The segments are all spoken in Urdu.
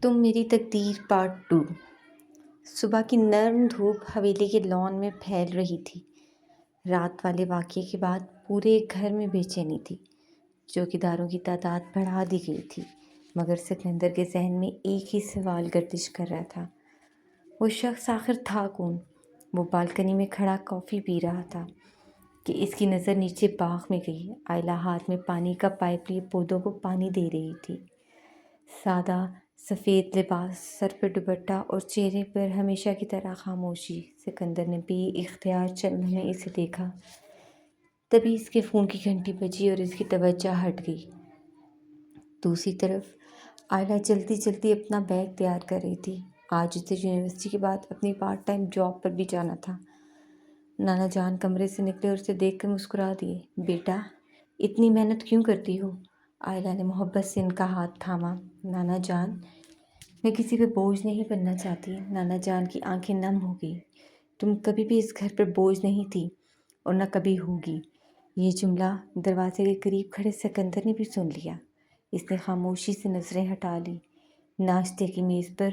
تم میری تقدیر پارٹ 2۔ صبح کی نرم دھوپ حویلی کے لان میں پھیل رہی تھی۔ رات والے واقعے کے بعد پورے گھر میں بے چینی تھی۔ چوکیداروں کی تعداد بڑھا دی گئی تھی، مگر سکندر کے ذہن میں ایک ہی سوال گردش کر رہا تھا، وہ شخص آخر تھا کون؟ وہ بالکنی میں کھڑا کافی پی رہا تھا کہ اس کی نظر نیچے باغ میں گئی۔ آئلہ ہاتھ میں پانی کا پائپ لیے پودوں کو پانی دے رہی تھی۔ سادہ سفید لباس، سر پر دوپٹہ اور چہرے پر ہمیشہ کی طرح خاموشی۔ سکندر نے بے اختیار چند لمحے اسے دیکھا، تبھی اس کے فون کی گھنٹی بجی اور اس کی توجہ ہٹ گئی۔ دوسری طرف آئلہ جلدی جلدی اپنا بیگ تیار کر رہی تھی۔ آج اسے یونیورسٹی کے بعد اپنی پارٹ ٹائم جاب پر بھی جانا تھا۔ نانا جان کمرے سے نکلے اور اسے دیکھ کر مسکرا دیے۔ بیٹا، اتنی محنت کیوں کرتی ہو؟ آئلہ نے محبت سے ان کا ہاتھ تھاما۔ نانا جان، میں کسی پہ بوجھ نہیں بننا چاہتی۔ نانا جان کی آنکھیں نم ہو گئی۔ تم کبھی بھی اس گھر پر بوجھ نہیں تھی اور نہ کبھی ہوگی۔ یہ جملہ دروازے کے قریب کھڑے سکندر نے بھی سن لیا۔ اس نے خاموشی سے نظریں ہٹا لی۔ ناشتے کی میز پر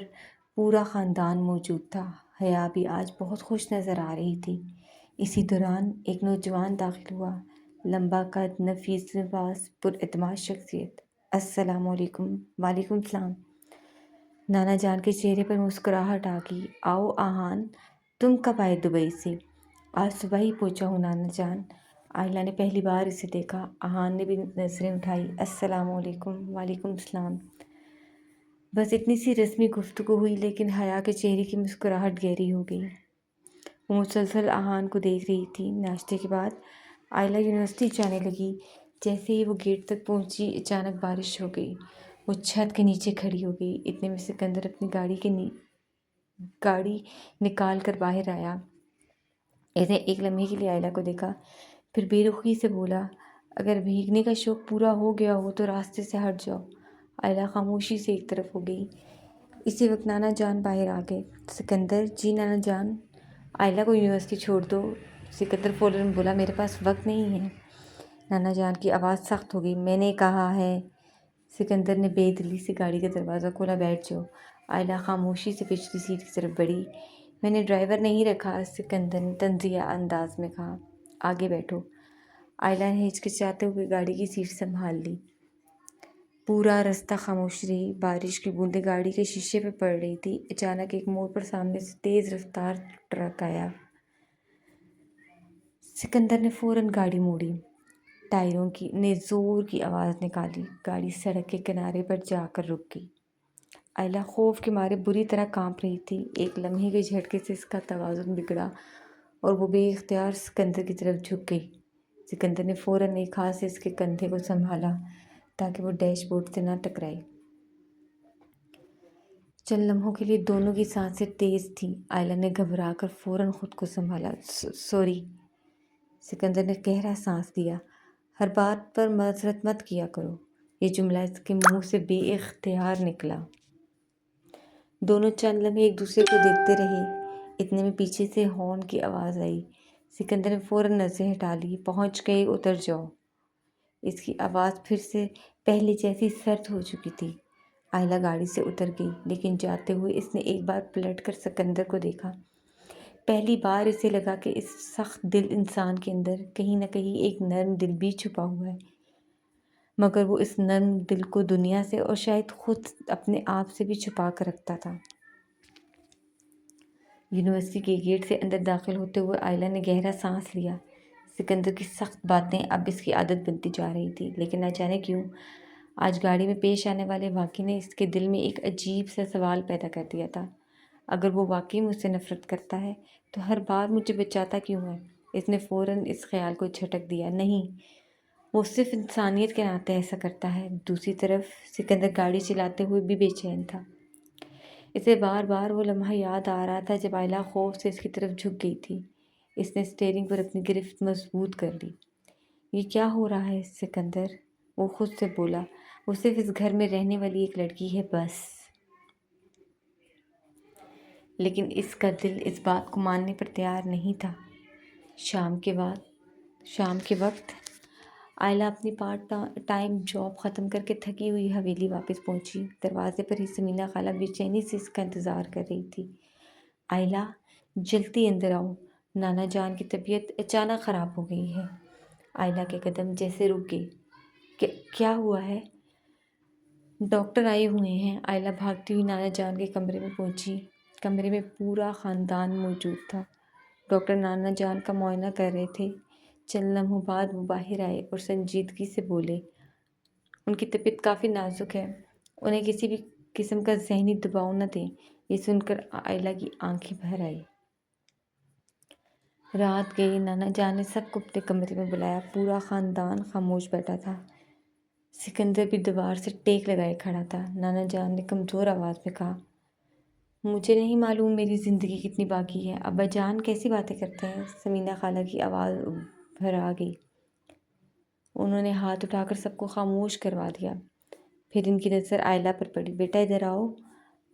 پورا خاندان موجود تھا۔ حیا بھی آج بہت خوش نظر آ رہی تھی۔ اسی دوران ایک نوجوان داخل ہوا، لمبا قد، نفیس لباس، پر اعتماد شخصیت۔ السلام علیکم۔ وعلیکم السلام۔ نانا جان کے چہرے پر مسکراہٹ آ گئی۔ آؤ آہان، تم کب آئے دبئی سے؟ آج صبح ہی پہنچا ہوں نانا جان۔ آئلہ نے پہلی بار اسے دیکھا۔ آہان نے بھی نظریں اٹھائی۔ السلام علیکم۔ وعلیکم السلام۔ بس اتنی سی رسمی گفتگو ہوئی، لیکن حیا کے چہرے کی مسکراہٹ گہری ہو گئی۔ وہ مسلسل آہان کو دیکھ رہی تھی۔ ناشتے کے بعد آئلہ یونیورسٹی جانے لگی۔ جیسے ہی وہ گیٹ تک پہنچی، اچانک بارش ہو گئی۔ وہ چھت کے نیچے کھڑی ہو گئی۔ اتنے میں سکندر اپنی گاڑی نکال کر باہر آیا۔ اس نے ایک لمحے کے لیے آئلہ کو دیکھا، پھر بے رخی سے بولا، اگر بھیگنے کا شوق پورا ہو گیا ہو تو راستے سے ہٹ جاؤ۔ آئلہ خاموشی سے ایک طرف ہو گئی۔ اسی وقت نانا جان باہر آ گئے۔ سکندر جی نانا جان، آئلہ کو یونیورسٹی چھوڑ دو۔ سکندر فوراً بولا، میرے پاس وقت نہیں ہے۔ نانا جان کی آواز سخت ہو گئی، میں نے کہا ہے۔ سکندر نے بے دلی سے گاڑی کا دروازہ کھولا، بیٹھ جاؤ۔ آئلہ خاموشی سے پچھلی سیٹ کی طرف بڑھی۔ میں نے ڈرائیور نہیں رکھا، سکندر نے طنزیہ انداز میں کہا، آگے بیٹھو۔ آئلہ نے ہچکچاتے ہوئے گاڑی کی سیٹ سنبھال لی۔ پورا رستہ خاموش رہی۔ بارش کی بوندیں گاڑی کے شیشے پہ پڑ رہی تھی۔ اچانک ایک موڑ پر سامنے سے تیز رفتار ٹرک آیا۔ سکندر نے فوراً گاڑی موڑی۔ ٹائروں نے زور کی آواز نکالی۔ گاڑی سڑک کے کنارے پر جا کر رک گئی۔ آئلہ خوف کے مارے بری طرح کانپ رہی تھی۔ ایک لمحے کے جھٹکے سے اس کا توازن بگڑا اور وہ بے اختیار سکندر کی طرف جھک گئی۔ سکندر نے فوراً ایک ہاتھ سے اس کے کندھے کو سنبھالا تاکہ وہ ڈیش بورڈ سے نہ ٹکرائے۔ چند لمحوں کے لیے دونوں کی سانسیں تیز تھیں۔ آئلہ نے گھبرا کر فوراً خود کو سنبھالا۔ سوری۔ سکندر نے گہرا سانس لیا۔ ہر بات پر معذرت مت کیا کرو۔ یہ جملہ اس کے منہ سے بے اختیار نکلا۔ دونوں چند لمحے ایک دوسرے کو دیکھتے رہے۔ اتنے میں پیچھے سے ہارن کی آواز آئی۔ سکندر نے فوراً نظریں ہٹا لی۔ پہنچ گئے، اتر جاؤ۔ اس کی آواز پھر سے پہلے جیسی سرد ہو چکی تھی۔ آئلہ گاڑی سے اتر گئی، لیکن جاتے ہوئے اس نے ایک بار پلٹ کر سکندر کو دیکھا۔ پہلی بار اسے لگا کہ اس سخت دل انسان کے اندر کہیں نہ کہیں ایک نرم دل بھی چھپا ہوا ہے، مگر وہ اس نرم دل کو دنیا سے اور شاید خود اپنے آپ سے بھی چھپا کر رکھتا تھا۔ یونیورسٹی کے گیٹ سے اندر داخل ہوتے ہوئے آئلہ نے گہرا سانس لیا۔ سکندر کی سخت باتیں اب اس کی عادت بنتی جا رہی تھی، لیکن نہ جانے کیوں آج گاڑی میں پیش آنے والے واقعے نے اس کے دل میں ایک عجیب سا سوال پیدا کر دیا تھا۔ اگر وہ واقعی مجھ سے نفرت کرتا ہے تو ہر بار مجھے بچاتا کیوں ہے؟ اس نے فوراً اس خیال کو جھٹک دیا، نہیں، وہ صرف انسانیت کے ناطے ایسا کرتا ہے۔ دوسری طرف سکندر گاڑی چلاتے ہوئے بھی بے چین تھا۔ اسے بار بار وہ لمحہ یاد آ رہا تھا جب آئلہ خوف سے اس کی طرف جھک گئی تھی۔ اس نے اسٹیئرنگ پر اپنی گرفت مضبوط کر لی۔ یہ کیا ہو رہا ہے سکندر؟ وہ خود سے بولا، وہ صرف اس گھر میں رہنے والی ایک لڑکی ہے، بس۔ لیکن اس کا دل اس بات کو ماننے پر تیار نہیں تھا۔ شام کے وقت آئلہ اپنی پارٹ ٹائم جاب ختم کر کے تھکی ہوئی حویلی واپس پہنچی۔ دروازے پر ہی سمینہ خالہ بے چینی سے اس کا انتظار کر رہی تھی۔ آئلہ جلدی اندر آؤ، نانا جان کی طبیعت اچانک خراب ہو گئی ہے۔ آئلہ کے قدم جیسے رک گئے۔ کیا ہوا ہے؟ ڈاکٹر آئے ہوئے ہیں۔ آئلہ بھاگتی ہوئی نانا جان کے کمرے میں پہنچی۔ کمرے میں پورا خاندان موجود تھا۔ ڈاکٹر نانا جان کا معائنہ کر رہے تھے۔ چند لمحوں بعد وہ باہر آئے اور سنجیدگی سے بولے، ان کی طبیعت کافی نازک ہے، انہیں کسی بھی قسم کا ذہنی دباؤ نہ دیں۔ یہ سن کر آئلہ کی آنکھیں بھر آئی۔ رات گئی۔ نانا جان نے سب کو اپنے کمرے میں بلایا۔ پورا خاندان خاموش بیٹھا تھا۔ سکندر بھی دیوار سے ٹیک لگائے کھڑا تھا۔ نانا جان نے کمزور آواز میں کہا، مجھے نہیں معلوم میری زندگی کتنی باقی ہے۔ ابا جان کیسی باتیں کرتے ہیں؟ سمینہ خالہ کی آواز بھر آ گئی۔ انہوں نے ہاتھ اٹھا کر سب کو خاموش کروا دیا۔ پھر ان کی نظر آئلہ پر پڑی۔ بیٹا ادھر آؤ۔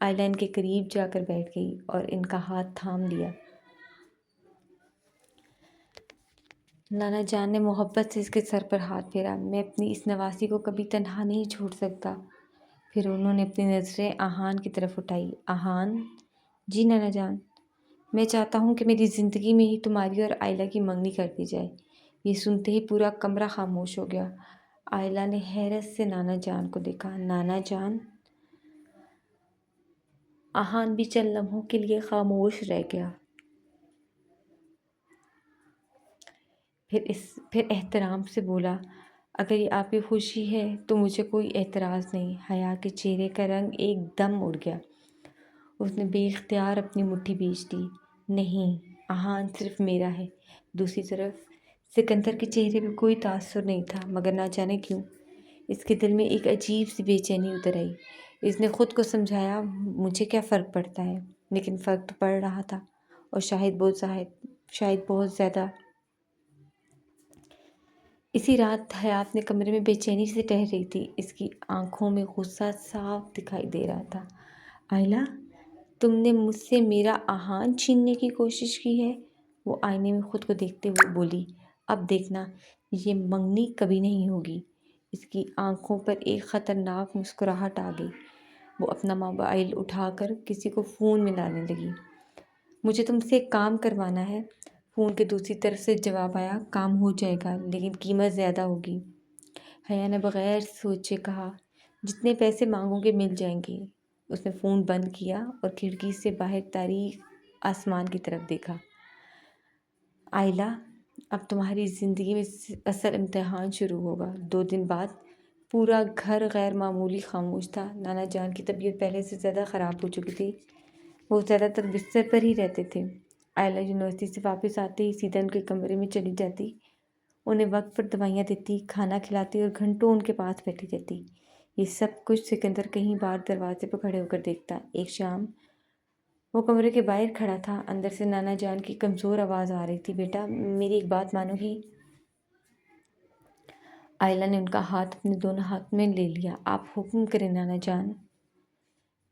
آئلہ ان کے قریب جا کر بیٹھ گئی اور ان کا ہاتھ تھام لیا۔ نانا جان نے محبت سے اس کے سر پر ہاتھ پھیرا۔ میں اپنی اس نواسی کو کبھی تنہا نہیں چھوڑ سکتا۔ پھر انہوں نے اپنی نظریں آہان کی طرف اٹھائی۔ آہان؟ جی نانا جان، میں چاہتا ہوں کہ میری زندگی میں ہی تمہاری اور آئلہ کی منگنی کر دی جائے۔ یہ سنتے ہی پورا کمرہ خاموش ہو گیا۔ آئلہ نے حیرت سے نانا جان کو دیکھا۔ نانا جان؟ آہان بھی چند لمحوں کے لیے خاموش رہ گیا۔ پھر احترام سے بولا، اگر یہ آپ کی خوشی ہے تو مجھے کوئی اعتراض نہیں۔ حیا کے چہرے کا رنگ ایک دم اڑ گیا۔ اس نے بے اختیار اپنی مٹھی بھیج دی۔ نہیں، آہان صرف میرا ہے۔ دوسری طرف سکندر کے چہرے پہ کوئی تاثر نہیں تھا، مگر نہ جانے کیوں اس کے دل میں ایک عجیب سی بے چینی اتر آئی۔ اس نے خود کو سمجھایا، مجھے کیا فرق پڑتا ہے؟ لیکن فرق تو پڑ رہا تھا، اور شاید بہت زیادہ۔ اسی رات حیا اپنے کمرے میں بے چینی سے ٹہل رہی تھی۔ اس کی آنکھوں میں غصہ صاف دکھائی دے رہا تھا۔ آئلہ، تم نے مجھ سے میرا آہان چھیننے کی کوشش کی ہے؟ وہ آئینے میں خود کو دیکھتے ہوئے بولی۔ اب دیکھنا، یہ منگنی کبھی نہیں ہوگی۔ اس کی آنکھوں پر ایک خطرناک مسکراہٹ آ گئی۔ وہ اپنا موبائل اٹھا کر کسی کو فون ملانے لگی۔ مجھے تم سے ایک کام کروانا ہے۔ فون کے دوسری طرف سے جواب آیا، کام ہو جائے گا لیکن قیمت زیادہ ہوگی۔ حیا نے بغیر سوچے کہا، جتنے پیسے مانگو گے مل جائیں گے۔ اس نے فون بند کیا اور کھڑکی سے باہر تاریک آسمان کی طرف دیکھا۔ آئلہ، اب تمہاری زندگی میں اصل امتحان شروع ہوگا۔ 2 دن بعد پورا گھر غیر معمولی خاموش تھا۔ نانا جان کی طبیعت پہلے سے زیادہ خراب ہو چکی تھی۔ وہ زیادہ تر بستر پر ہی رہتے تھے۔ آئلہ یونیورسٹی سے واپس آتے ہی سیدھا ان کے کمرے میں چلی جاتی، انہیں وقت پر دوائیاں دیتی، کھانا کھلاتی اور گھنٹوں ان کے پاس بیٹھی رہتی۔ یہ سب کچھ سکندر کہیں باہر دروازے پر کھڑے ہو کر دیکھتا۔ ایک شام وہ کمرے کے باہر کھڑا تھا۔ اندر سے نانا جان کی کمزور آواز آ رہی تھی، بیٹا میری ایک بات مانو گی؟ آئلہ نے ان کا ہاتھ اپنے دونوں ہاتھ میں لے لیا۔ آپ حکم کریں نانا جان۔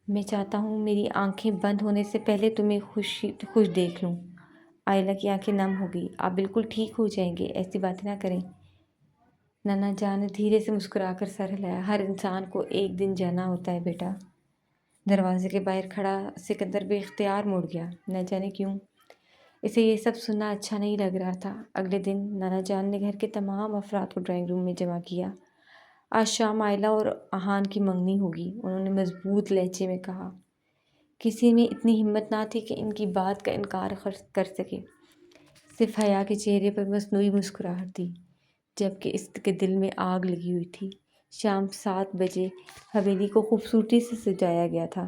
میں چاہتا ہوں میری آنکھیں بند ہونے سے پہلے تمہیں خوش دیکھ لوں۔ آئلہ کی آنکھیں نم ہو گئی۔ آپ بالکل ٹھیک ہو جائیں گے، ایسی باتیں نہ کریں۔ نانا جان نے دھیرے سے مسکرا کر سر ہلایا۔ ہر انسان کو ایک دن جانا ہوتا ہے بیٹا۔ دروازے کے باہر کھڑا سکندر بے اختیار مڑ گیا، نہ جانے کیوں اسے یہ سب سننا اچھا نہیں لگ رہا تھا۔ اگلے دن نانا جان نے گھر کے تمام افراد کو ڈرائنگ روم میں جمع کیا۔ آج شام آئلہ اور آہان کی منگنی ہوگی، انہوں نے مضبوط لہجے میں کہا۔ کسی میں اتنی ہمت نہ تھی کہ ان کی بات کا انکار کر سکے۔ صرف حیا کے چہرے پر مصنوعی مسکراہٹ تھی، جبکہ اس کے دل میں آگ لگی ہوئی تھی۔ شام 7 بجے حویلی کو خوبصورتی سے سجایا گیا تھا۔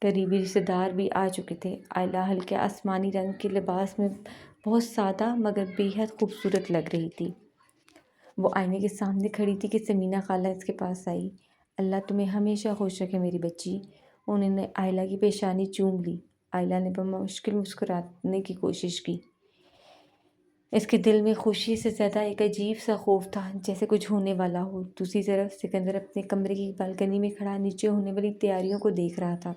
قریبی رشتہ دار بھی آ چکے تھے۔ آئلہ ہلکے آسمانی رنگ کے لباس میں بہت سادہ مگر بے حد خوبصورت لگ رہی تھی۔ وہ آئینے کے سامنے کھڑی تھی کہ سمینہ خالہ اس کے پاس آئی۔ اللہ تمہیں ہمیشہ خوش رکھے میری بچی۔ انہوں نے آئلہ کی پیشانی چوم لی۔ آئلہ نے بمشکل مسکرانے کی کوشش کی۔ اس کے دل میں خوشی سے زیادہ ایک عجیب سا خوف تھا، جیسے کچھ ہونے والا ہو۔ دوسری طرف سکندر اپنے کمرے کی بالکنی میں کھڑا نیچے ہونے والی تیاریوں کو دیکھ رہا تھا۔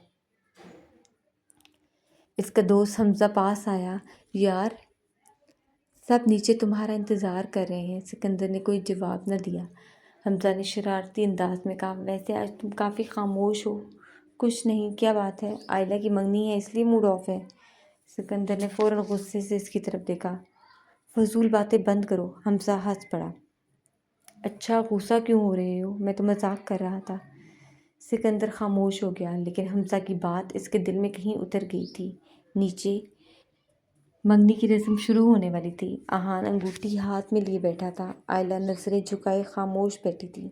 اس کا دوست حمزہ پاس آیا۔ یار، سب نیچے تمہارا انتظار کر رہے ہیں۔ سکندر نے کوئی جواب نہ دیا۔ حمزہ نے شرارتی انداز میں کہا، ویسے آج تم کافی خاموش ہو۔ کچھ نہیں، کیا بات ہے؟ آئلہ کی منگنی ہے اس لیے موڈ آف ہے؟ سکندر نے فوراً غصے سے اس کی طرف دیکھا۔ فضول باتیں بند کرو۔ حمزہ ہنس پڑا۔ اچھا، غصہ کیوں ہو رہے ہو؟ میں تو مذاق کر رہا تھا۔ سکندر خاموش ہو گیا، لیکن حمزہ کی بات اس کے دل میں کہیں اتر گئی تھی۔ نیچے منگنی کی رسم شروع ہونے والی تھی۔ احان انگوٹھی ہاتھ میں لیے بیٹھا تھا۔ آئلہ نظریں جھکائے خاموش بیٹھی تھی۔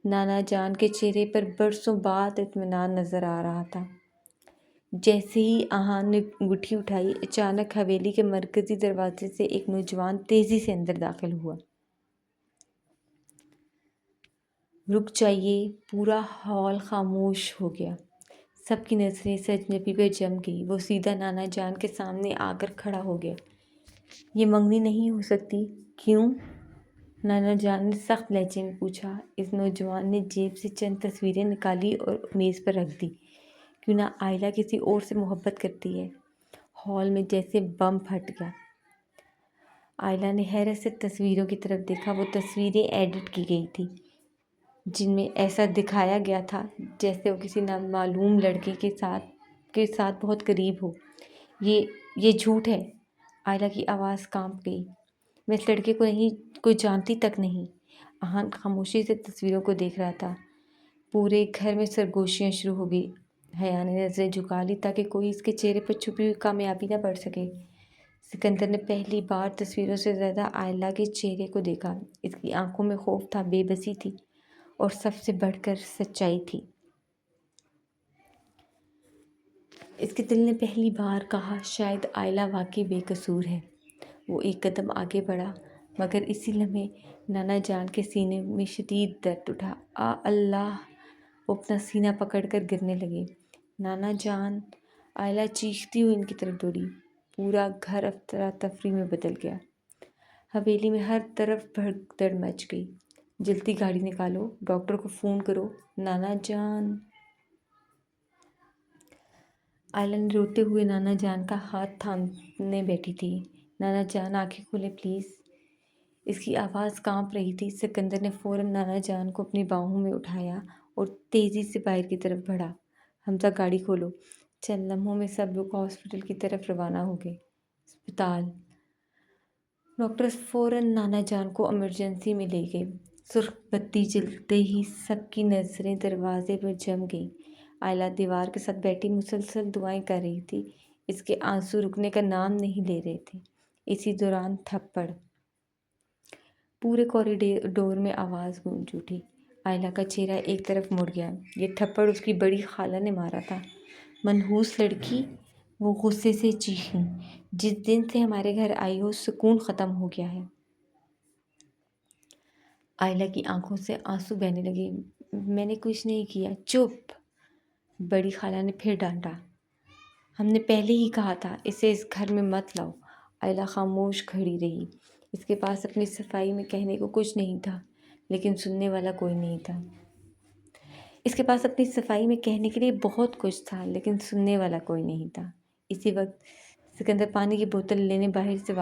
نانا جان کے چہرے پر برسوں بعد اطمینان نظر آ رہا تھا۔ جیسے ہی احان نے انگوٹھی اٹھائی، اچانک حویلی کے مرکزی دروازے سے ایک نوجوان تیزی سے اندر داخل ہوا۔ رک جائیے۔ پورا ہال خاموش ہو گیا۔ سب کی نظریں اس اجنبی پہ جم گئی۔ وہ سیدھا نانا جان کے سامنے آ کر کھڑا ہو گیا۔ یہ منگنی نہیں ہو سکتی۔ کیوں؟ نانا جان نے سخت لہجے میں پوچھا۔ اس نوجوان نے جیب سے چند تصویریں نکالی اور میز پر رکھ دی۔ کیوں نہ آئلہ کسی اور سے محبت کرتی ہے؟ ہال میں جیسے بم پھٹ گیا۔ آئلہ نے حیرت سے تصویروں کی طرف دیکھا۔ وہ تصویریں ایڈٹ کی گئی تھیں، جن میں ایسا دکھایا گیا تھا جیسے وہ کسی نامعلوم لڑکے کے ساتھ بہت قریب ہو۔ یہ جھوٹ ہے۔ آئلہ کی آواز کانپ گئی۔ میں اس لڑکے کو جانتی تک نہیں۔ احان خاموشی سے تصویروں کو دیکھ رہا تھا۔ پورے گھر میں سرگوشیاں شروع ہو گئی۔ حیا نے نظریں جھکا لی تاکہ کوئی اس کے چہرے پر چھپی ہوئی کامیابی نہ پڑھ سکے۔ سکندر نے پہلی بار تصویروں سے زیادہ آئلہ کے چہرے کو دیکھا۔ اس کی آنکھوں میں خوف تھا، بے بسی تھی اور سب سے بڑھ کر سچائی تھی۔ اس کے دل نے پہلی بار کہا، شاید آئلہ واقعی بے قصور ہے۔ وہ ایک قدم آگے بڑھا، مگر اسی لمحے نانا جان کے سینے میں شدید درد اٹھا۔ آ اللہ! وہ اپنا سینہ پکڑ کر گرنے لگے۔ نانا جان! آئلہ چیختی ہوئی ان کی طرف دوڑی۔ پورا گھر افراتفری میں بدل گیا۔ حویلی میں ہر طرف بھگدڑ مچ گئی۔ جلدی گاڑی نکالو، ڈاکٹر کو فون کرو۔ نانا جان! آئلہ نے روتے ہوئے نانا جان کا ہاتھ تھامنے بیٹھی تھی۔ نانا جان، آنکھیں کھولیں پلیز۔ اس کی آواز کانپ رہی تھی۔ سکندر نے فوراً نانا جان کو اپنی باہوں میں اٹھایا اور تیزی سے باہر کی طرف بڑھا۔ حمزہ، گاڑی کھولو۔ چند لمحوں میں سب لوگ ہاسپٹل کی طرف روانہ ہو گئے۔ اسپتال۔ ڈاکٹرز فوراً نانا جان کو ایمرجنسی میں لے گئے۔ سرخ بتی جلتے ہی سب کی نظریں دروازے پر جم گئیں۔ آئلہ دیوار کے ساتھ بیٹھی مسلسل دعائیں کر رہی تھی۔ اس کے آنسو رکنے کا نام نہیں لے رہے تھے۔ اسی دوران تھپڑ۔ پورے کوریڈور میں آواز گونج اٹھی۔ آئلہ کا چہرہ ایک طرف مڑ گیا۔ یہ تھپڑ اس کی بڑی خالہ نے مارا تھا۔ منحوس لڑکی! وہ غصے سے چیخیں۔ جس دن سے ہمارے گھر آئی ہو، سکون ختم ہو گیا ہے۔ آئلہ کی آنکھوں سے آنسو بہنے لگے۔ میں نے کچھ نہیں کیا۔ چپ! بڑی خالہ نے پھر ڈانٹا۔ ہم نے پہلے ہی کہا تھا اسے اس گھر میں مت لاؤ۔ آئلہ خاموش کھڑی رہی۔ اس کے پاس اپنی صفائی میں کہنے کو کچھ نہیں تھا، لیکن سننے والا کوئی نہیں تھا۔ اس کے پاس اپنی صفائی میں کہنے کے لیے بہت کچھ تھا، لیکن سننے والا کوئی نہیں تھا۔ اسی وقت سکندر پانی کی بوتل لینے باہر سے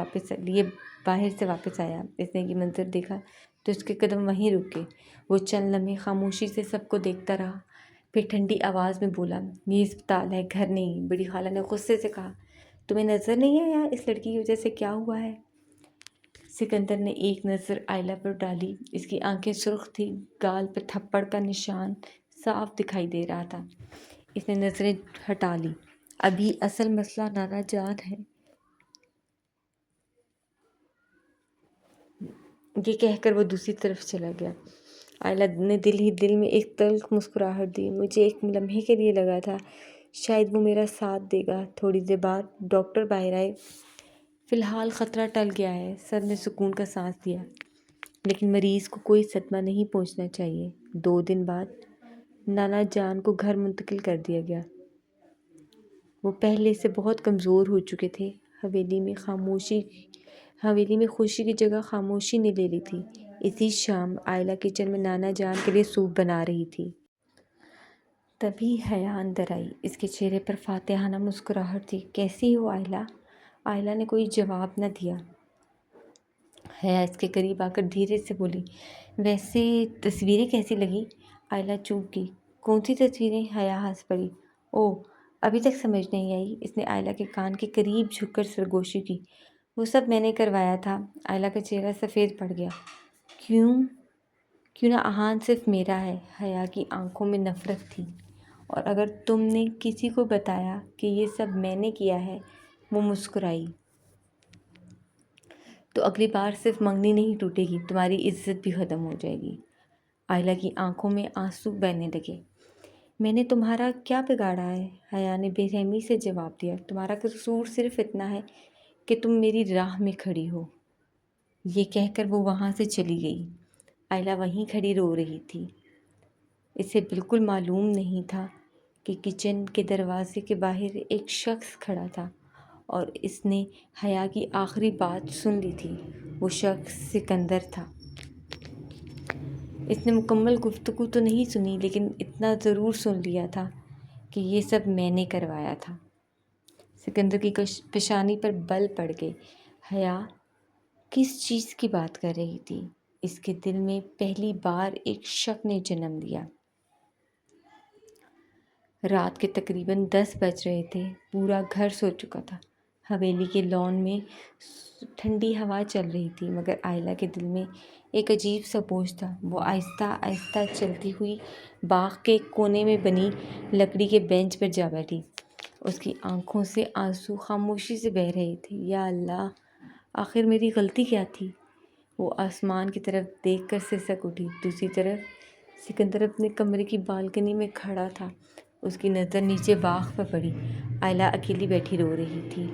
واپس آیا۔ اس نے یہ منظر دیکھا تو اس کے قدم وہیں رک گئے۔ وہ چند لمحے خاموشی سے سب کو دیکھتا رہا، پھر ٹھنڈی آواز میں بولا، یہ اسپتال ہے، گھر نہیں۔ بڑی خالہ نے غصے سے کہا، تمہیں نظر نہیں آیا اس لڑکی کی وجہ سے کیا ہوا ہے؟ سکندر نے ایک نظر آئلہ پر ڈالی۔ اس کی آنکھیں سرخ تھیں، گال پر تھپڑ کا نشان صاف دکھائی دے رہا تھا۔ اس نے نظریں ہٹا لی۔ ابھی اصل مسئلہ نانا جان ہے۔ یہ کہہ کر وہ دوسری طرف چلا گیا۔ آئلہ نے دل ہی دل میں ایک تلخ مسکراہٹ دی۔ مجھے ایک لمحے کے لیے لگا تھا شاید وہ میرا ساتھ دے گا۔ تھوڑی دیر بعد ڈاکٹر باہر آئے۔ فی الحال خطرہ ٹل گیا ہے۔ سب نے سکون کا سانس لیا، لیکن مریض کو کوئی صدمہ نہیں پہنچنا چاہیے۔ 2 دن بعد نانا جان کو گھر منتقل کر دیا گیا۔ وہ پہلے سے بہت کمزور ہو چکے تھے۔ حویلی میں خوشی کی جگہ خاموشی نے لے لی تھی۔ اسی شام آئلہ کچن میں نانا جان کے لیے سوپ بنا رہی تھی۔ تبھی حیا اندر آئی۔ اس کے چہرے پر فاتحانہ مسکراہٹ تھی۔ کیسی ہو آئلہ؟ آئلہ نے کوئی جواب نہ دیا۔ حیا اس کے قریب آ کر دھیرے سے بولی، ویسے تصویریں کیسی لگی؟ آئلہ چوپ گئی۔ کون سی تصویریں؟ حیا ہنس پڑی۔ اوہ، ابھی تک سمجھ نہیں آئی؟ اس نے آئلہ کے کان کے قریب جھک کر سرگوشی کی۔ وہ سب میں نے کروایا تھا۔ آئلہ کا چہرہ سفید پڑ گیا۔ کیوں؟ کیوں نہ احان صرف میرا ہے؟ حیا کی آنکھوں میں نفرت تھی۔ اور اگر تم نے کسی کو بتایا کہ یہ سب میں نے کیا ہے؟ وہ مسکرائی۔ تو اگلی بار صرف منگنی نہیں ٹوٹے گی، تمہاری عزت بھی ختم ہو جائے گی۔ آئلہ کی آنکھوں میں آنسو بہنے لگے۔ میں نے تمہارا کیا بگاڑا ہے؟ حیا نے بے رحمی سے جواب دیا، تمہارا قصور صرف اتنا ہے کہ تم میری راہ میں کھڑی ہو۔ یہ کہہ کر وہ وہاں سے چلی گئی۔ آئلہ وہیں کھڑی رو رہی تھی۔ اسے بالکل معلوم نہیں تھا کہ کچن کے دروازے کے باہر ایک شخص کھڑا تھا اور اس نے حیا کی آخری بات سن لی تھی۔ وہ شخص سکندر تھا۔ اس نے مکمل گفتگو تو نہیں سنی، لیکن اتنا ضرور سن لیا تھا کہ یہ سب میں نے کروایا تھا۔ سکندر کی پیشانی پر بل پڑ گئے۔ حیا کس چیز کی بات کر رہی تھی؟ اس کے دل میں پہلی بار ایک شک نے جنم لیا۔ رات کے تقریباً 10 بج رہے تھے۔ پورا گھر سو چکا تھا۔ حویلی کے لان میں ٹھنڈی ہوا چل رہی تھی، مگر آئلہ کے دل میں ایک عجیب سا بوجھ تھا۔ وہ آہستہ آہستہ چلتی ہوئی باغ کے کونے میں بنی لکڑی کے بینچ پر جا بیٹھی۔ اس کی آنکھوں سے آنسو خاموشی سے بہہ رہے تھے۔ یا اللہ، آخر میری غلطی کیا تھی؟ وہ آسمان کی طرف دیکھ کر سسک اٹھی۔ دوسری طرف سکندر اپنے کمرے کی بالکنی میں کھڑا تھا۔ اس کی نظر نیچے باغ پر پڑی۔ آئلہ اکیلی بیٹھی رو رہی تھی۔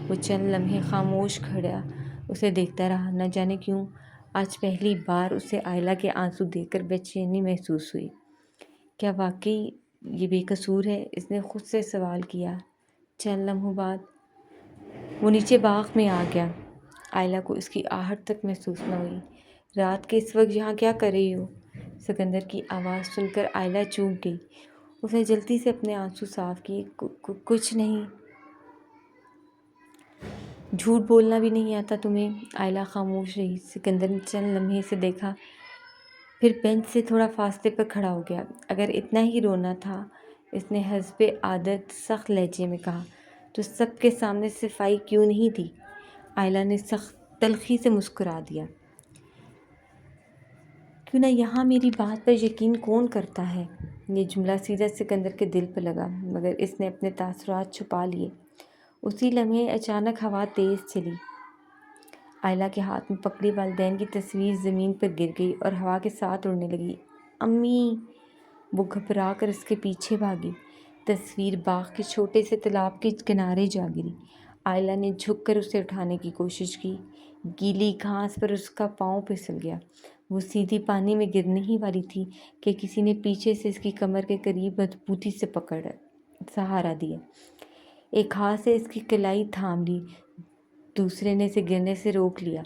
وہ چند لمحے خاموش کھڑا اسے دیکھتا رہا۔ نہ جانے کیوں آج پہلی بار اسے آئلہ کے آنسو دیکھ کر بے چینی محسوس ہوئی۔ کیا واقعی یہ بے قصور ہے؟ اس نے خود سے سوال کیا۔ چند لمحوں بعد وہ نیچے باغ میں آ گیا۔ آئلہ کو اس کی آہٹ تک محسوس نہ ہوئی۔ رات کے اس وقت یہاں کیا کر رہی ہو؟ سکندر کی آواز سن کر آئلہ چونک گئی۔ اس نے جلدی سے اپنے آنسو صاف کیے۔ کچھ نہیں۔ جھوٹ بولنا بھی نہیں آتا تمہیں؟ آئلہ خاموش رہی۔ سکندر نے چند لمحے سے دیکھا، پھر بینچ سے تھوڑا فاصلے پر کھڑا ہو گیا۔ اگر اتنا ہی رونا تھا، اس نے حسب عادت سخت لہجے میں کہا، تو سب کے سامنے صفائی کیوں نہیں دی؟ آئلہ نے سخت تلخی سے مسکرا دیا۔ کیوں نہ یہاں میری بات پر یقین کون کرتا ہے؟ یہ جملہ سیدھا سکندر کے دل پر لگا، مگر اس نے اپنے تاثرات چھپا لیے۔ اسی لمحے اچانک ہوا تیز چلی۔ آئلہ کے ہاتھ میں پکڑی والدین کی تصویر زمین پر گر گئی اور ہوا کے ساتھ اڑنے لگی۔ امی! وہ گھبرا کر اس کے پیچھے بھاگی۔ تصویر باغ کے چھوٹے سے تالاب کے کنارے جا گری۔ آئلہ نے جھک کر اسے اٹھانے کی کوشش کی۔ گیلی گھاس پر اس کا پاؤں پھسل گیا۔ وہ سیدھی پانی میں گرنے ہی والی تھی کہ کسی نے پیچھے سے اس کی کمر کے قریب مضبوطی سے پکڑ سہارا دیا۔ ایک ہاتھ سے اس کی کلائی تھام لی، دوسرے نے اسے گرنے سے روک لیا۔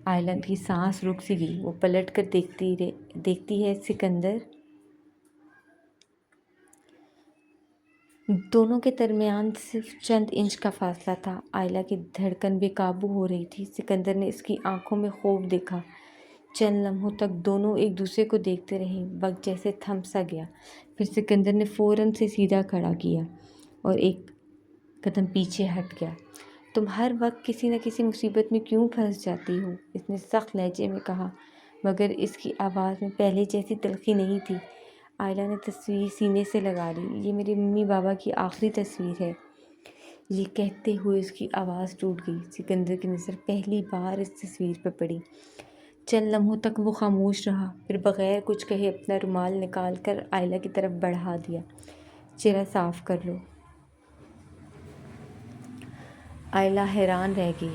آئلہ کی سانس رک سی گئی۔ وہ پلٹ کر دیکھتی ہے سکندر۔ دونوں کے درمیان صرف چند انچ کا فاصلہ تھا۔ آئلہ کی دھڑکن بے قابو ہو رہی تھی۔ سکندر نے اس کی آنکھوں میں خوف دیکھا۔ چند لمحوں تک دونوں ایک دوسرے کو دیکھتے رہے۔ وقت جیسے تھم سا گیا۔ پھر سکندر نے فوراً سے سیدھا کھڑا کیا اور ایک قدم پیچھے ہٹ گیا۔ تم ہر وقت کسی نہ کسی مصیبت میں کیوں پھنس جاتی ہو؟ اس نے سخت لہجے میں کہا، مگر اس کی آواز میں پہلے جیسی تلخی نہیں تھی۔ آئلہ نے تصویر سینے سے لگا لی۔ یہ میرے ممی بابا کی آخری تصویر ہے۔ یہ کہتے ہوئے اس کی آواز ٹوٹ گئی۔ سکندر کی نظر پہلی بار اس تصویر پر پڑی۔ چند لمحوں تک وہ خاموش رہا، پھر بغیر کچھ کہے اپنا رومال نکال کر آئلہ کی طرف بڑھا دیا۔ چہرہ صاف کر لو۔ آئلہ حیران رہ گئی۔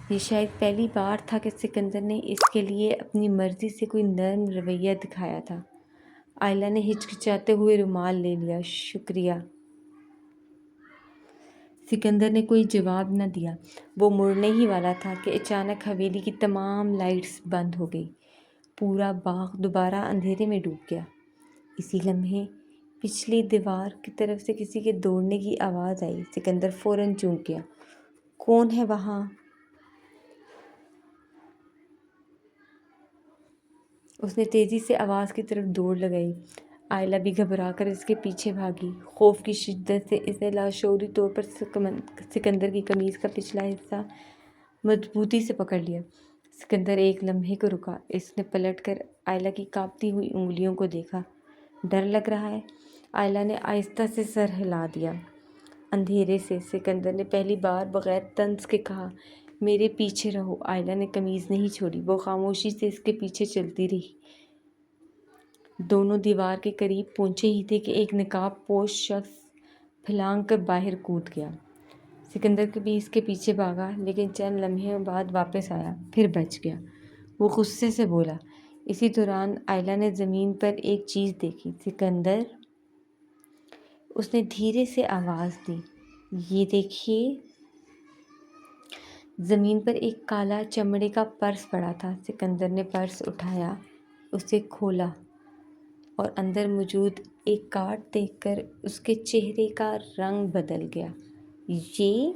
یہ شاید پہلی بار تھا کہ سکندر نے اس کے لیے اپنی مرضی سے کوئی نرم رویہ دکھایا تھا۔ آئلہ نے ہچکچاتے ہوئے رومال لے لیا۔ شکریہ۔ سکندر نے کوئی جواب نہ دیا۔ وہ مڑنے ہی والا تھا کہ اچانک حویلی کی تمام لائٹس بند ہو گئی۔ پورا باغ دوبارہ اندھیرے میں ڈوب گیا۔ اسی لمحے پچھلی دیوار کی طرف سے کسی کے دوڑنے کی آواز آئی۔ سکندر فوراً چونک گیا۔ کون ہے وہاں؟ اس نے تیزی سے آواز کی طرف دوڑ لگائی۔ آئلہ بھی گھبرا کر اس کے پیچھے بھاگی۔ خوف کی شدت سے اس نے لاشعوری طور پر سکندر کی قمیض کا پچھلا حصہ مضبوطی سے پکڑ لیا۔ سکندر ایک لمحے کو رکا۔ اس نے پلٹ کر آئلہ کی کانپتی ہوئی انگلیوں کو دیکھا۔ ڈر لگ رہا ہے؟ آئلہ نے آہستہ سے سر ہلا دیا۔ اندھیرے سے سکندر نے پہلی بار بغیر طنز کے کہا، میرے پیچھے رہو۔ آئلہ نے قمیض نہیں چھوڑی۔ وہ خاموشی سے اس کے پیچھے چلتی رہی۔ دونوں دیوار کے قریب پہنچے ہی تھے کہ ایک نقاب پوش شخص پھلانگ کر باہر کود گیا۔ سکندر بھی اس کے پیچھے بھاگا، لیکن چند لمحے بعد واپس آیا، پھر بچ گیا۔ وہ غصے سے بولا۔ اسی دوران آئلہ نے زمین پر ایک چیز دیکھی۔ سکندر! اس نے دھیرے سے آواز دی۔ یہ دیکھیے۔ زمین پر ایک کالا چمڑے کا پرس پڑا تھا۔ سکندر نے پرس اٹھایا، اسے کھولا اور اندر موجود ایک کارڈ دیکھ کر اس کے چہرے کا رنگ بدل گیا۔ یہ؟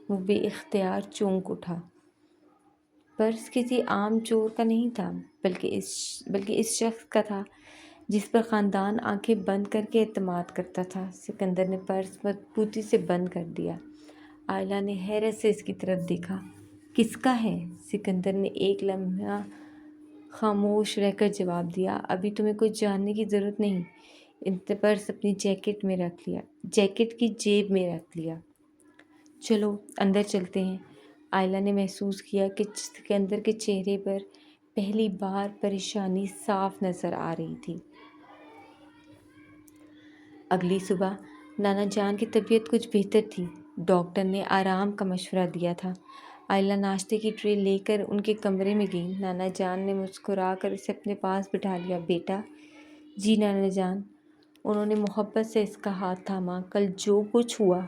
وہ بے اختیار چونک اٹھا۔ پرس کسی عام چور کا نہیں تھا، بلکہ اس شخص کا تھا جس پر خاندان آنکھیں بند کر کے اعتماد کرتا تھا۔ سکندر نے پرس مضبوطی سے بند کر دیا۔ آئلہ نے حیرت سے اس کی طرف دیکھا۔ کس کا ہے؟ سکندر نے ایک لمحہ خاموش رہ کر جواب دیا، ابھی تمہیں کچھ جاننے کی ضرورت نہیں۔ اس نے پرس اپنی جیکٹ کی جیب میں رکھ لیا۔ چلو اندر چلتے ہیں۔ آئلہ نے محسوس کیا کہ سکندر کے چہرے پر پہلی بار پریشانی صاف نظر آ رہی تھی۔ اگلی صبح نانا جان کی طبیعت کچھ بہتر تھی۔ ڈاکٹر نے آرام کا مشورہ دیا تھا۔ آئلہ ناشتے کی ٹرے لے کر ان کے کمرے میں گئی۔ نانا جان نے مسکرا کر اسے اپنے پاس بٹھا لیا۔ بیٹا؟ جی نانا جان۔ انہوں نے محبت سے اس کا ہاتھ تھاما۔ کل جو کچھ ہوا،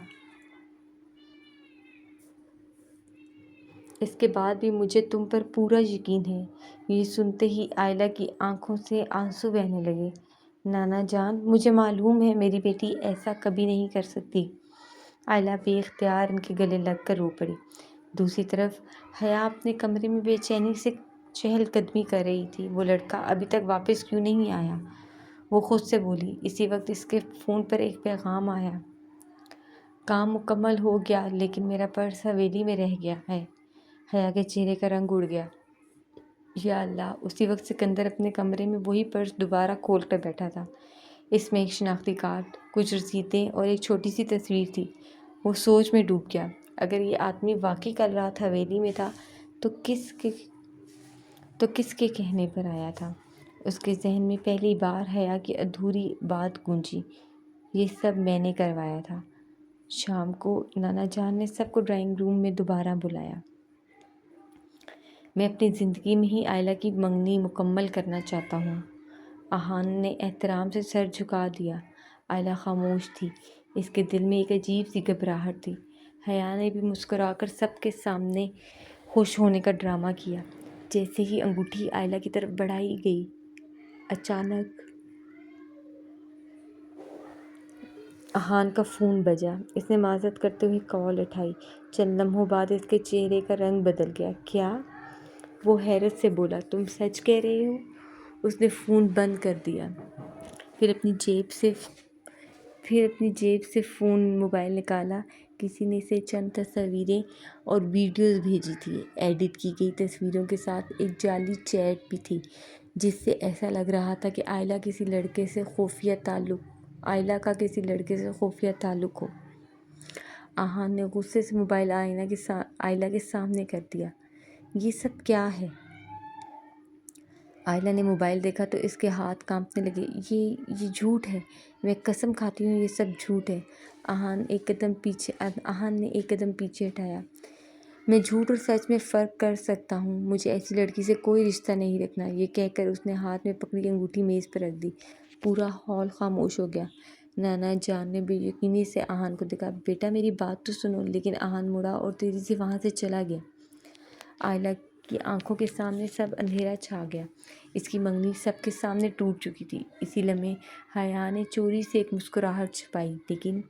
اس کے بعد بھی مجھے تم پر پورا یقین ہے۔ یہ سنتے ہی آئلہ کی آنکھوں سے آنسو بہنے لگے۔ نانا جان، مجھے معلوم ہے میری بیٹی ایسا کبھی نہیں کر سکتی۔ آئلہ بے اختیار ان کے گلے لگ کر رو پڑی۔ دوسری طرف حیا اپنے کمرے میں بے چینی سے چہل قدمی کر رہی تھی۔ وہ لڑکا ابھی تک واپس کیوں نہیں آیا؟ وہ خود سے بولی۔ اسی وقت اس کے فون پر ایک پیغام آیا، کام مکمل ہو گیا لیکن میرا پرس حویلی میں رہ گیا ہے۔ حیا کے چہرے کا رنگ اڑ گیا۔ یا اللہ! اسی وقت سکندر اپنے کمرے میں وہی پرس دوبارہ کھول کر بیٹھا تھا۔ اس میں ایک شناختی کارڈ، کچھ رسیدیں اور ایک چھوٹی سی تصویر تھی۔ وہ سوچ میں ڈوب گیا۔ اگر یہ آدمی واقعی کل رات حویلی میں تھا تو کس کے کہنے پر آیا تھا؟ اس کے ذہن میں پہلی بار حیا کی ادھوری بات گونجی، یہ سب میں نے کروایا تھا۔ شام کو نانا جان نے سب کو ڈرائنگ روم میں دوبارہ بلایا۔ میں اپنی زندگی میں ہی آئلہ کی منگنی مکمل کرنا چاہتا ہوں۔ آہان نے احترام سے سر جھکا دیا۔ آئلہ خاموش تھی۔ اس کے دل میں ایک عجیب سی گھبراہٹ تھی۔ حیا نے بھی مسکرا کر سب کے سامنے خوش ہونے کا ڈرامہ کیا۔ جیسے ہی انگوٹھی آئلہ کی طرف بڑھائی گئی، اچانک آہان کا فون بجا۔ اس نے معذرت کرتے ہوئے کال اٹھائی۔ چند لمحوں بعد اس کے چہرے کا رنگ بدل گیا۔ کیا؟ وہ حیرت سے بولا۔ تم سچ کہہ رہے ہو؟ اس نے فون بند کر دیا۔ پھر اپنی جیب سے موبائل نکالا۔ کسی نے اسے چند تصاویریں اور ویڈیوز بھیجی تھی۔ ایڈٹ کی گئی تصویروں کے ساتھ ایک جعلی چیٹ بھی تھی، جس سے ایسا لگ رہا تھا کہ آئلہ کا کسی لڑکے سے خفیہ تعلق ہو۔ آہان نے غصے سے موبائل آئلہ کے سامنے کر دیا۔ یہ سب کیا ہے؟ آئلہ نے موبائل دیکھا تو اس کے ہاتھ کانپنے لگے۔ یہ جھوٹ ہے، میں قسم کھاتی ہوں یہ سب جھوٹ ہے۔ آہان نے ایک قدم پیچھے ہٹایا۔ میں جھوٹ اور سچ میں فرق کر سکتا ہوں۔ مجھے ایسی لڑکی سے کوئی رشتہ نہیں رکھنا۔ یہ کہہ کر اس نے ہاتھ میں پکڑی انگوٹھی میز پر رکھ دی۔ پورا ہال خاموش ہو گیا۔ نانا جان نے بے یقینی سے آہان کو دیکھا۔ بیٹا میری بات تو سنو۔ لیکن آہان مڑا اور تیزی سے وہاں سے چلا گیا۔ آئلہ کی آنکھوں کے سامنے سب اندھیرا چھا گیا۔ اس کی منگنی سب کے سامنے ٹوٹ چکی تھی۔ اسی لمحے حیا نے چوری سے ایک مسکراہٹ چھپائی، لیکن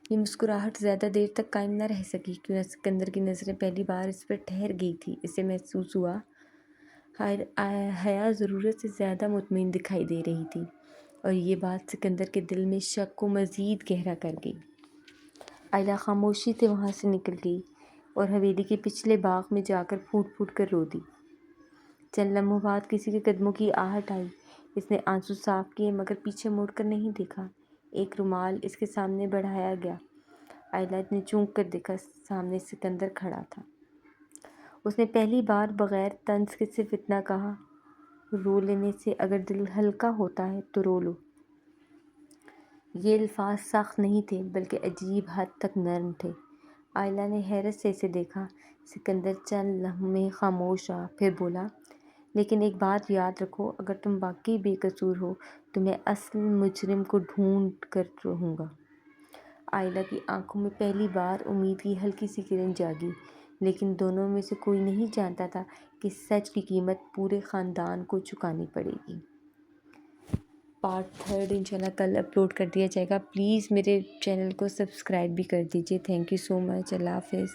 یہ مسکراہٹ زیادہ دیر تک قائم نہ رہ سکی، کیونکہ سکندر کی نظریں پہلی بار اس پر ٹھہر گئی تھی۔ اسے محسوس ہوا حیا ضرورت سے زیادہ مطمئن دکھائی دے رہی تھی اور یہ بات سکندر کے دل میں شک کو مزید گہرا کر گئی۔ آئلہ خاموشی سے وہاں سے نکل گئی اور حویلی کے پچھلے باغ میں جا کر پھوٹ پھوٹ کر رو دی۔ چند لمحوں بعد کسی کے قدموں کی آہٹ آئی۔ اس نے آنسو صاف کیے مگر پیچھے مڑ کر نہیں دیکھا۔ ایک رومال اس کے سامنے بڑھایا گیا۔ آئلہ نے چونک کر دیکھا، سامنے سکندر کھڑا تھا۔ اس نے پہلی بار بغیر طنز کے صرف اتنا کہا، رو لینے سے اگر دل ہلکا ہوتا ہے تو رو لو۔ یہ الفاظ سخت نہیں تھے بلکہ عجیب حد تک نرم تھے۔ آئلہ نے حیرت سے اسے دیکھا۔ سکندر چند لمحے خاموش رہا، پھر بولا، لیکن ایک بات یاد رکھو، اگر تم واقعی بے قصور ہو تو میں اصل مجرم کو ڈھونڈ کر رہوں گا۔ آئلہ کی آنکھوں میں پہلی بار امید کی ہلکی سی کرن جاگی، لیکن دونوں میں سے کوئی نہیں جانتا تھا کہ سچ کی قیمت پورے خاندان کو چکانی پڑے گی۔ پارٹ 3 انشاءاللہ کل اپلوڈ کر دیا جائے گا۔ پلیز میرے چینل کو سبسکرائب بھی کر دیجیے۔ تھینک یو سو مچ۔ اللہ حافظ۔